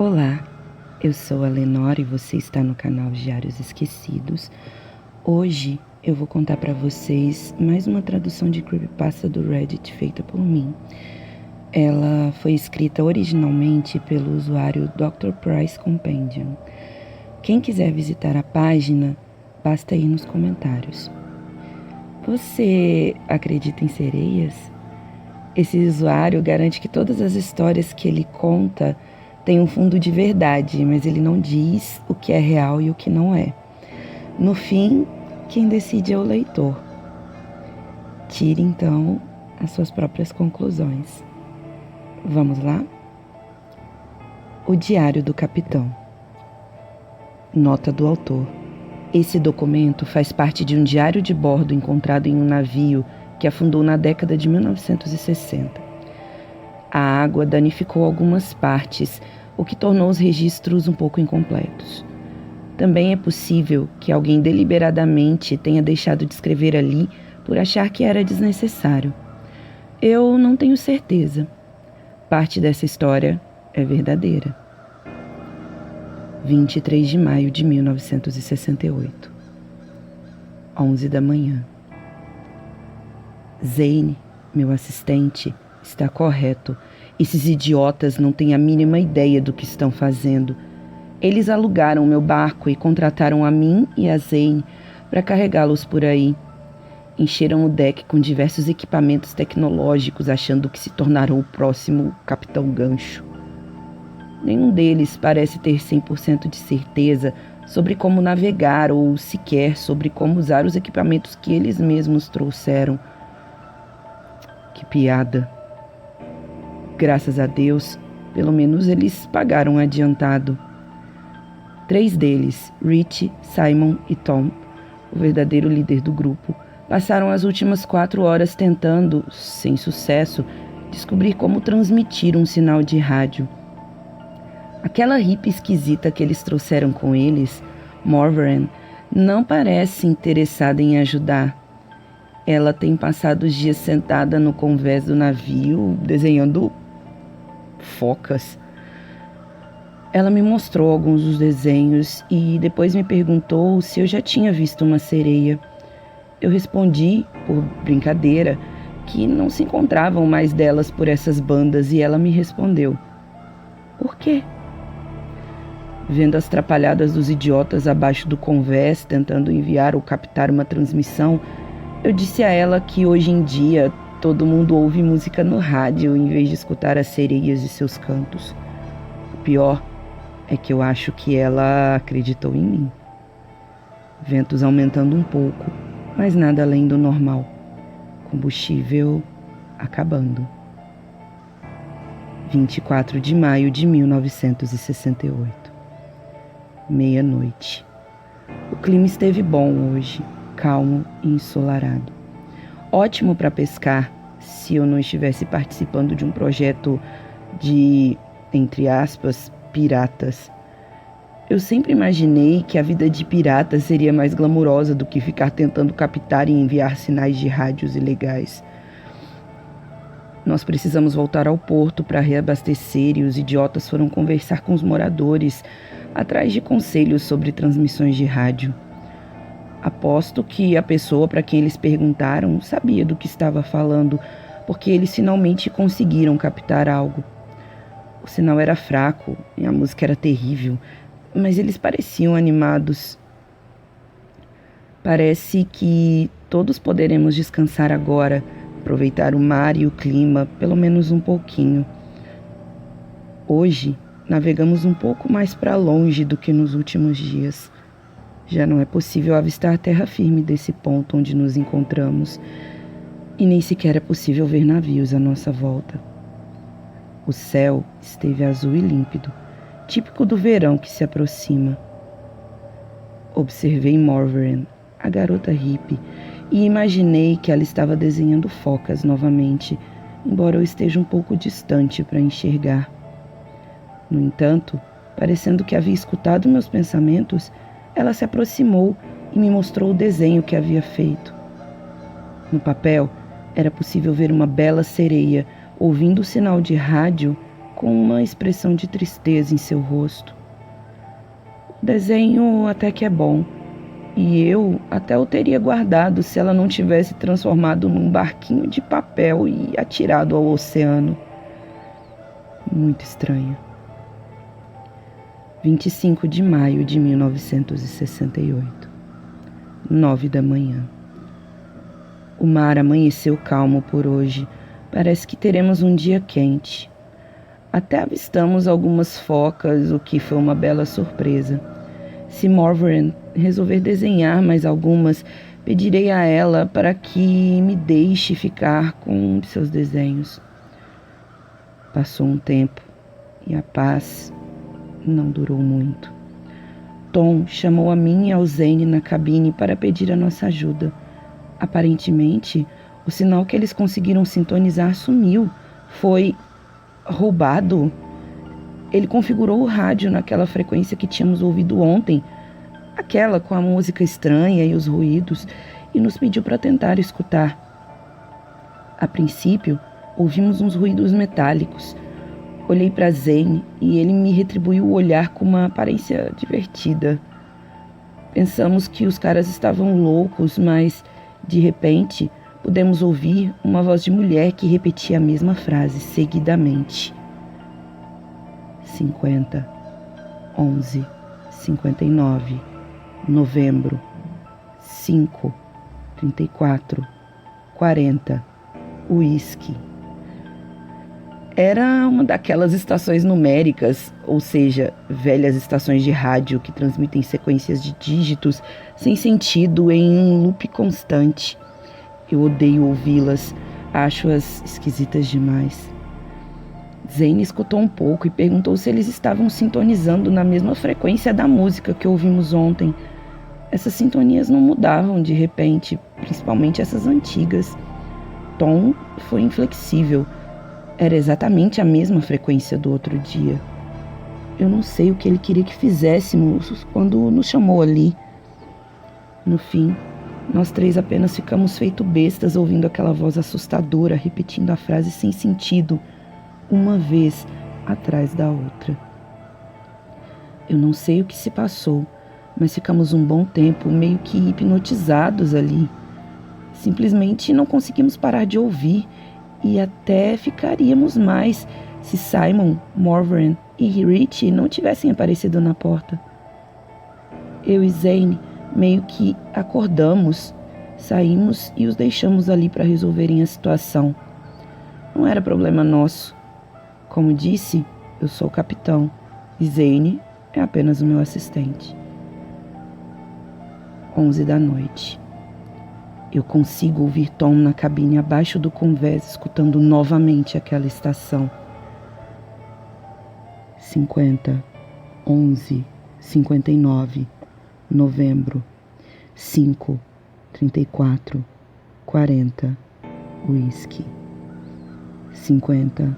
Olá, eu sou a Lenora e você está no canal Diários Esquecidos. Hoje eu vou contar para vocês mais uma tradução de creepypasta do Reddit feita por mim. Ela foi escrita originalmente pelo usuário Dr. Price Compendium. Quem quiser visitar a página, basta ir nos comentários. Você acredita em sereias? Esse usuário garante que todas as histórias que ele conta têm um fundo de verdade, mas ele não diz o que é real e o que não é. No fim, quem decide é o leitor. Tire, então, as suas próprias conclusões. Vamos lá? O Diário do Capitão. Nota do autor. Esse documento faz parte de um diário de bordo encontrado em um navio que afundou na década de 1960. A água danificou algumas partes, o que tornou os registros um pouco incompletos. Também é possível que alguém deliberadamente tenha deixado de escrever ali por achar que era desnecessário. Eu não tenho certeza. Parte dessa história é verdadeira. 23 de maio de 1968, 11 da manhã. Zane, meu assistente, está correto. Esses idiotas não têm a mínima ideia do que estão fazendo. Eles alugaram meu barco e contrataram a mim e a Zane para carregá-los por aí. Encheram o deck com diversos equipamentos tecnológicos, achando que se tornaram o próximo Capitão Gancho. Nenhum deles parece ter 100% de certeza sobre como navegar ou sequer sobre como usar os equipamentos que eles mesmos trouxeram. Que piada! Graças a Deus, pelo menos eles pagaram adiantado. 3 deles, Rich, Simon e Tom, o verdadeiro líder do grupo, passaram as últimas 4 horas tentando, sem sucesso, descobrir como transmitir um sinal de rádio. Aquela hippie esquisita que eles trouxeram com eles, Morvaran, não parece interessada em ajudar. Ela tem passado os dias sentada no convés do navio, desenhando focas. Ela me mostrou alguns dos desenhos e depois me perguntou se eu já tinha visto uma sereia. Eu respondi, por brincadeira, que não se encontravam mais delas por essas bandas e ela me respondeu: "Por quê?" Vendo as trapalhadas dos idiotas abaixo do convés tentando enviar ou captar uma transmissão, eu disse a ela que hoje em dia todo mundo ouve música no rádio em vez de escutar as sereias e seus cantos. O pior é que eu acho que ela acreditou em mim. Ventos aumentando um pouco, mas nada além do normal. Combustível acabando. 24 de maio de 1968. Meia-noite. O clima esteve bom hoje, calmo e ensolarado. Ótimo para pescar, se eu não estivesse participando de um projeto de, entre aspas, piratas. Eu sempre imaginei que a vida de pirata seria mais glamurosa do que ficar tentando captar e enviar sinais de rádios ilegais. Nós precisamos voltar ao porto para reabastecer e os idiotas foram conversar com os moradores, atrás de conselhos sobre transmissões de rádio. Aposto que a pessoa para quem eles perguntaram sabia do que estava falando, porque eles finalmente conseguiram captar algo. O sinal era fraco e a música era terrível, mas eles pareciam animados. Parece que todos poderemos descansar agora, aproveitar o mar e o clima, pelo menos um pouquinho. Hoje, navegamos um pouco mais para longe do que nos últimos dias. Já não é possível avistar a terra firme desse ponto onde nos encontramos, e nem sequer é possível ver navios à nossa volta. O céu esteve azul e límpido, típico do verão que se aproxima. Observei Morvaran, a garota hippie, e imaginei que ela estava desenhando focas novamente, embora eu esteja um pouco distante para enxergar. No entanto, parecendo que havia escutado meus pensamentos, ela se aproximou e me mostrou o desenho que havia feito. No papel, era possível ver uma bela sereia ouvindo o sinal de rádio com uma expressão de tristeza em seu rosto. O desenho até que é bom, e eu até o teria guardado se ela não tivesse transformado num barquinho de papel e atirado ao oceano. Muito estranho. 25 de maio de 1968, 9 da manhã. O mar amanheceu calmo por hoje. Parece que teremos um dia quente. Até avistamos algumas focas, o que foi uma bela surpresa. Se Morvaran resolver desenhar mais algumas, pedirei a ela para que me deixe ficar com um de seus desenhos. Passou um tempo e a paz não durou muito. Tom chamou a mim e ao Zane na cabine para pedir a nossa ajuda. Aparentemente, o sinal que eles conseguiram sintonizar sumiu. Foi roubado. Ele configurou o rádio naquela frequência que tínhamos ouvido ontem, aquela com a música estranha e os ruídos, e nos pediu para tentar escutar. A princípio, ouvimos uns ruídos metálicos. Olhei para Zane e ele me retribuiu o olhar com uma aparência divertida. Pensamos que os caras estavam loucos, mas, de repente, pudemos ouvir uma voz de mulher que repetia a mesma frase seguidamente. 50, 11, 59, novembro, 5, 34, 40, uísque. Era uma daquelas estações numéricas, ou seja, velhas estações de rádio que transmitem sequências de dígitos sem sentido em um loop constante. Eu odeio ouvi-las, acho-as esquisitas demais. Zane escutou um pouco e perguntou se eles estavam sintonizando na mesma frequência da música que ouvimos ontem. Essas sintonias não mudavam de repente, principalmente essas antigas. Tom foi inflexível. Era exatamente a mesma frequência do outro dia. Eu não sei o que ele queria que fizéssemos quando nos chamou ali. No fim, nós três apenas ficamos feito bestas ouvindo aquela voz assustadora repetindo a frase sem sentido, uma vez atrás da outra. Eu não sei o que se passou, mas ficamos um bom tempo meio que hipnotizados ali. Simplesmente não conseguimos parar de ouvir e até ficaríamos mais se Simon, Morvaran e Richie não tivessem aparecido na porta. Eu e Zane meio que acordamos, saímos e os deixamos ali para resolverem a situação. Não era problema nosso. Como disse, eu sou o capitão e Zane é apenas o meu assistente. 11 da noite. Eu consigo ouvir Tom na cabine abaixo do convés, escutando novamente aquela estação. 50, 11, 59, novembro, 5, 34, 40, uísque. 50,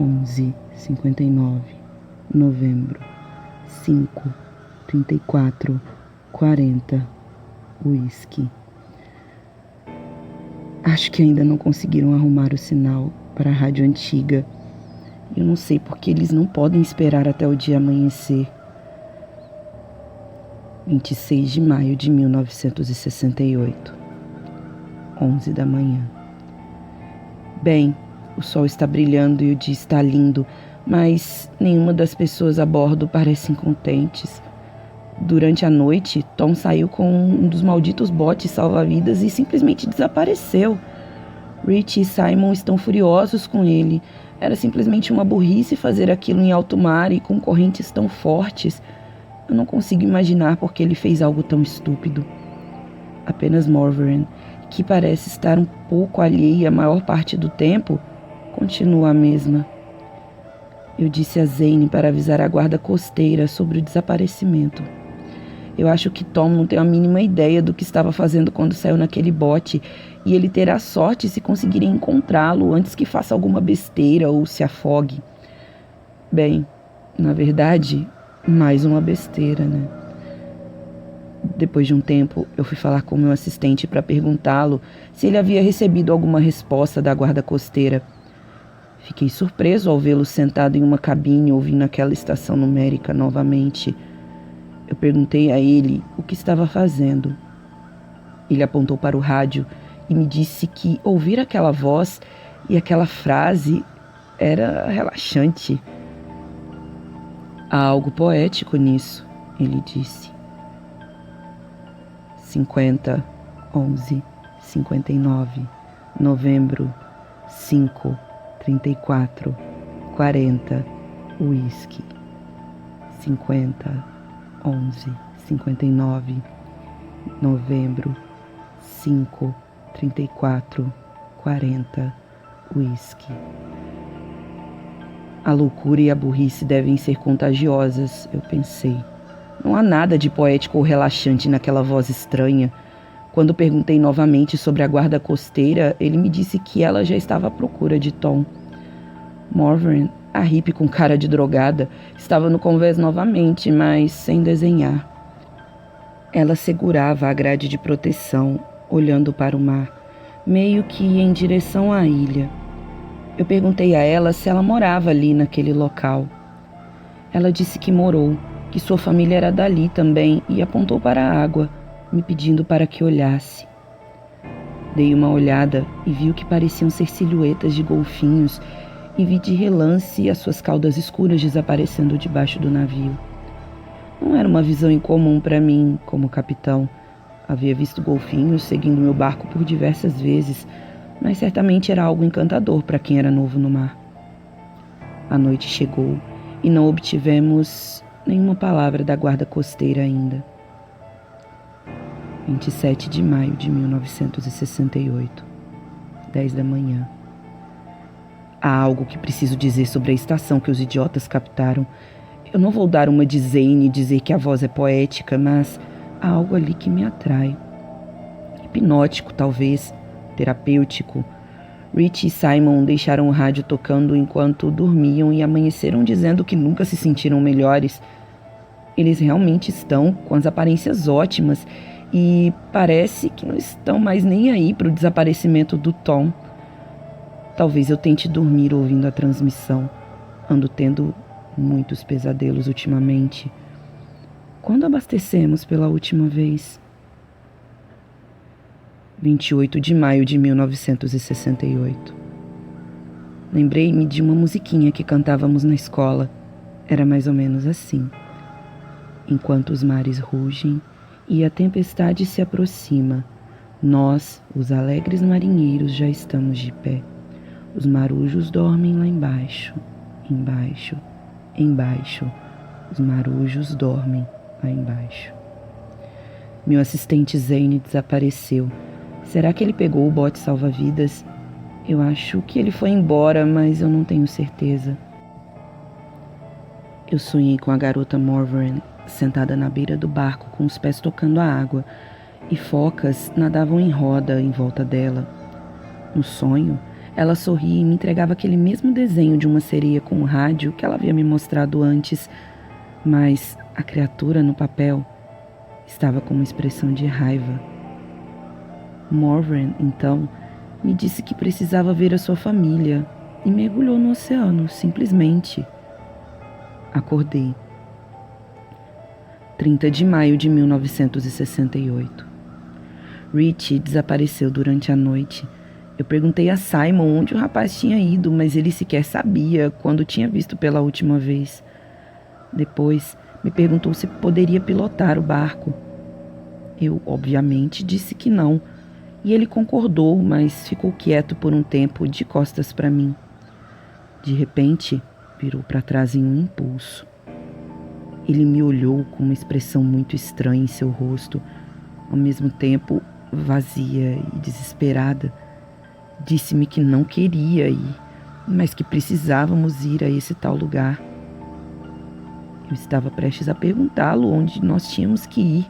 11, 59, novembro, 5, 34, 40, uísque. Acho que ainda não conseguiram arrumar o sinal para a rádio antiga. Eu não sei porque eles não podem esperar até o dia amanhecer. 26 de maio de 1968, 11 da manhã. Bem, o sol está brilhando e o dia está lindo, mas nenhuma das pessoas a bordo parecem contentes. Durante a noite, Tom saiu com um dos malditos botes salva-vidas e simplesmente desapareceu. Rich e Simon estão furiosos com ele. Era simplesmente uma burrice fazer aquilo em alto mar e com correntes tão fortes. Eu não consigo imaginar por que ele fez algo tão estúpido. Apenas Morvaran, que parece estar um pouco alheia a maior parte do tempo, continua a mesma. Eu disse a Zane para avisar a guarda costeira sobre o desaparecimento. Eu acho que Tom não tem a mínima ideia do que estava fazendo quando saiu naquele bote, e ele terá sorte se conseguirem encontrá-lo antes que faça alguma besteira ou se afogue. Bem, na verdade, mais uma besteira, né? Depois de um tempo, eu fui falar com meu assistente para perguntá-lo se ele havia recebido alguma resposta da guarda costeira. Fiquei surpreso ao vê-lo sentado em uma cabine ouvindo aquela estação numérica novamente. Eu perguntei a ele o que estava fazendo. Ele apontou para o rádio e me disse que ouvir aquela voz e aquela frase era relaxante. Há algo poético nisso, ele disse. 50, 11, 59, novembro, 5, 34, 40, uísque. 50, 11, 59, novembro, 5, 34, 40, uísque. A loucura e a burrice devem ser contagiosas, eu pensei. Não há nada de poético ou relaxante naquela voz estranha. Quando perguntei novamente sobre a guarda costeira, ele me disse que ela já estava à procura de Tom. Morven, a hippie com cara de drogada, estava no convés novamente, mas sem desenhar. Ela segurava a grade de proteção, olhando para o mar, meio que em direção à ilha. Eu perguntei a ela se ela morava ali naquele local. Ela disse que morou, que sua família era dali também e apontou para a água, me pedindo para que olhasse. Dei uma olhada e vi o que pareciam ser silhuetas de golfinhos e vi de relance as suas caudas escuras desaparecendo debaixo do navio. Não era uma visão incomum para mim, como capitão. Havia visto golfinhos seguindo meu barco por diversas vezes, mas certamente era algo encantador para quem era novo no mar. A noite chegou e não obtivemos nenhuma palavra da guarda costeira ainda. 27 de maio de 1968, 10 da manhã. Há algo que preciso dizer sobre a estação que os idiotas captaram. Eu não vou dar uma de Zane e dizer que a voz é poética, mas há algo ali que me atrai. Hipnótico, talvez, terapêutico. Rich e Simon deixaram o rádio tocando enquanto dormiam e amanheceram dizendo que nunca se sentiram melhores. Eles realmente estão com as aparências ótimas e parece que não estão mais nem aí para o desaparecimento do Tom. Talvez eu tente dormir ouvindo a transmissão. Ando tendo muitos pesadelos ultimamente. Quando abastecemos pela última vez? 28 de maio de 1968. Lembrei-me de uma musiquinha que cantávamos na escola. Era mais ou menos assim. Enquanto os mares rugem e a tempestade se aproxima, nós, os alegres marinheiros, já estamos de pé. Os marujos dormem lá embaixo, embaixo, embaixo. Os marujos dormem lá embaixo. Meu assistente Zane desapareceu. Será que ele pegou o bote salva-vidas? Eu acho que ele foi embora, mas eu não tenho certeza. Eu sonhei com a garota Morven sentada na beira do barco com os pés tocando a água e focas nadavam em roda em volta dela. No sonho, ela sorria e me entregava aquele mesmo desenho de uma sereia com um rádio que ela havia me mostrado antes, mas a criatura no papel estava com uma expressão de raiva. Morven, então, me disse que precisava ver a sua família e mergulhou no oceano, simplesmente. Acordei. 30 de maio de 1968. Rich desapareceu durante a noite. Eu perguntei a Simon onde o rapaz tinha ido, mas ele sequer sabia quando tinha visto pela última vez. Depois, me perguntou se poderia pilotar o barco. Eu, obviamente, disse que não, e ele concordou, mas ficou quieto por um tempo, de costas para mim. De repente, virou para trás em um impulso. Ele me olhou com uma expressão muito estranha em seu rosto, ao mesmo tempo vazia e desesperada. Disse-me que não queria ir, mas que precisávamos ir a esse tal lugar. Eu estava prestes a perguntá-lo onde nós tínhamos que ir,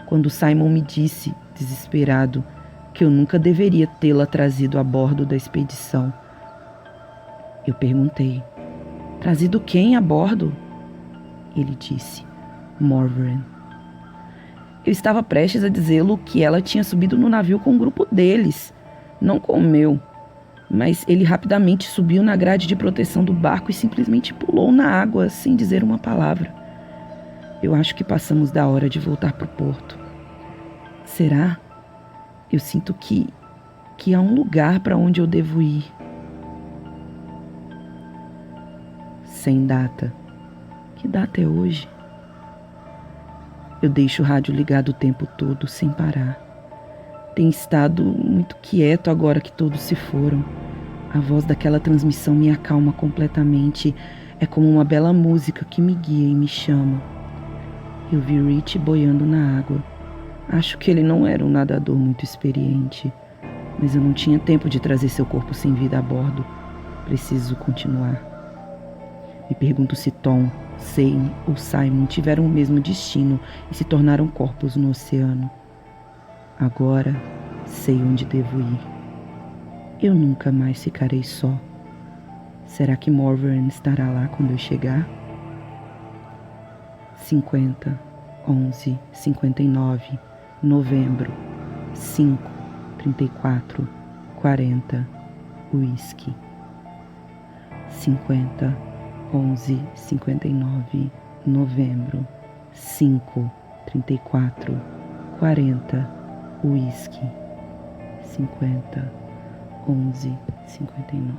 quando Simon me disse, desesperado, que eu nunca deveria tê-la trazido a bordo da expedição. Eu perguntei, trazido quem a bordo? Ele disse, Morven. Eu estava prestes a dizê-lo que ela tinha subido no navio com o grupo deles, não com o meu. mas ele rapidamente subiu na grade de proteção do barco e simplesmente pulou na água sem dizer uma palavra. Eu acho que passamos da hora de voltar para o porto. Será? Eu sinto que há um lugar para onde eu devo ir. Sem data. Que data é hoje? Eu deixo o rádio ligado o tempo todo, sem parar. Tem estado muito quieto agora que todos se foram. A voz daquela transmissão me acalma completamente. É como uma bela música que me guia e me chama. Eu vi Rich boiando na água. Acho que ele não era um nadador muito experiente, mas eu não tinha tempo de trazer seu corpo sem vida a bordo. Preciso continuar. Me pergunto se Tom, Zane ou Simon tiveram o mesmo destino e se tornaram corpos no oceano. Agora sei onde devo ir. Eu nunca mais ficarei só. Será que Morven estará lá quando eu chegar? 50, 11, 59, novembro, 5, 34, 40, whisky. 50, 11, 59, novembro, 5, 34, 40, whisky. 50, 11, 59.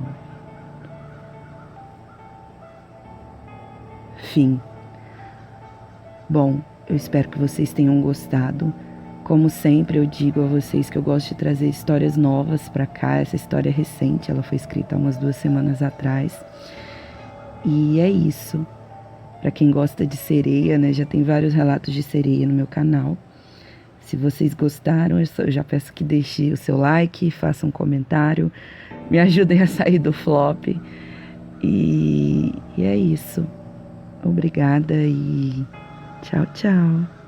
Fim. Bom, eu espero que vocês tenham gostado. Como sempre, eu digo a vocês que eu gosto de trazer histórias novas para cá. Essa história é recente, ela foi escrita há umas 2 semanas atrás. E é isso. Para quem gosta de sereia, né, já tem vários relatos de sereia no meu canal. Se vocês gostaram, eu já peço que deixe o seu like, faça um comentário, me ajudem a sair do flop. E é isso. Obrigada e tchau, tchau.